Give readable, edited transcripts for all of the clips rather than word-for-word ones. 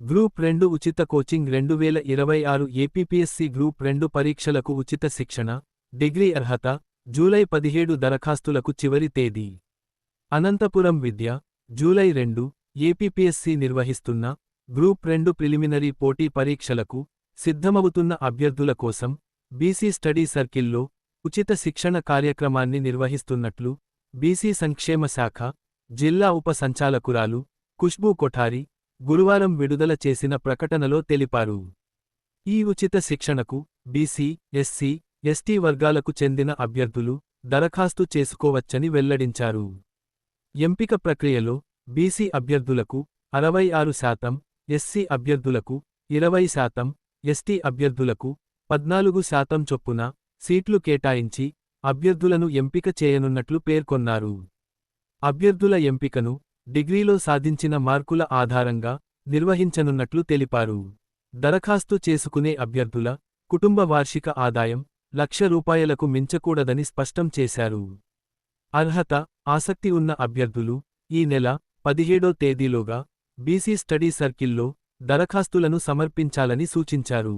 Group 2 ఉచిత coaching 2026 APPSC group 2 పరీక్షలకు ఉచిత శిక్షణ, డిగ్రీ అర్హత, జూలై 17 దరఖాస్తులకు చివరి తేదీ. అనంతపురం విద్య, జూలై 2, ఏపీపీఎస్సీ నిర్వహిస్తున్న గ్రూప్ 2 ప్రిలిమినరీ పోటీ పరీక్షలకు సిద్ధమవుతున్న అభ్యర్థుల కోసం బీసీ స్టడీ సర్కిల్లో ఉచిత శిక్షణ కార్యక్రమాన్ని నిర్వహిస్తున్నట్లు బీసీ సంక్షేమ శాఖ, జిల్లా ఉప సంచాలకురాలు ఖుష్బూ కొఠారి గురువారం విడుదల చేసిన ప్రకటనలో తెలిపారు. ఈ ఉచిత శిక్షణకు బీసీ, ఎస్సీ, ఎస్టీ వర్గాలకు చెందిన అభ్యర్థులు దరఖాస్తు చేసుకోవచ్చని వెల్లడించారు. ఎంపిక ప్రక్రియలో బీసీ అభ్యర్థులకు 66%, ఎస్సీ అభ్యర్థులకు 20%, ఎస్టీ అభ్యర్థులకు 14% చొప్పున సీట్లు కేటాయించి అభ్యర్థులను ఎంపిక చేయనున్నట్లు పేర్కొన్నారు. అభ్యర్థుల ఎంపికను డిగ్రీలో సాధించిన మార్కుల ఆధారంగా నిర్వహించనున్నట్లు తెలిపారు. దరఖాస్తు చేసుకునే అభ్యర్థుల కుటుంబ వార్షిక ఆదాయం ₹1,00,000కు మించకూడదని స్పష్టం చేశారు. అర్హత, ఆసక్తి ఉన్న అభ్యర్థులు ఈ నెల 17వ తేదీలోగా బీసీ స్టడీ సర్కిల్లో దరఖాస్తులను సమర్పించాలని సూచించారు.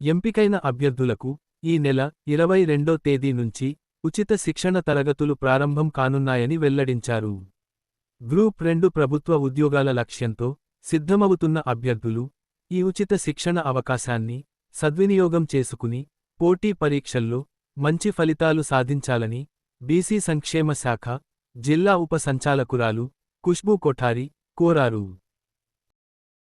ఎంపికైన అభ్యర్థులకు ఈ నెల 22వ తేదీ నుంచి ఉచిత శిక్షణ తరగతులు ప్రారంభం కానున్నాయని వెల్లడించారు. గ్రూప్ 2 ప్రభుత్వ ఉద్యోగాల లక్ష్యంతో సిద్ధమవుతున్న అభ్యర్థులు ఈ ఉచిత శిక్షణ అవకాశాన్ని సద్వినియోగం చేసుకుని పోటీ పరీక్షల్లో మంచి ఫలితాలు సాధించాలని బీసీ సంక్షేమ శాఖ, జిల్లా ఉప సంచాలకురాలు ఖుష్బూ కొఠారి కోరారు.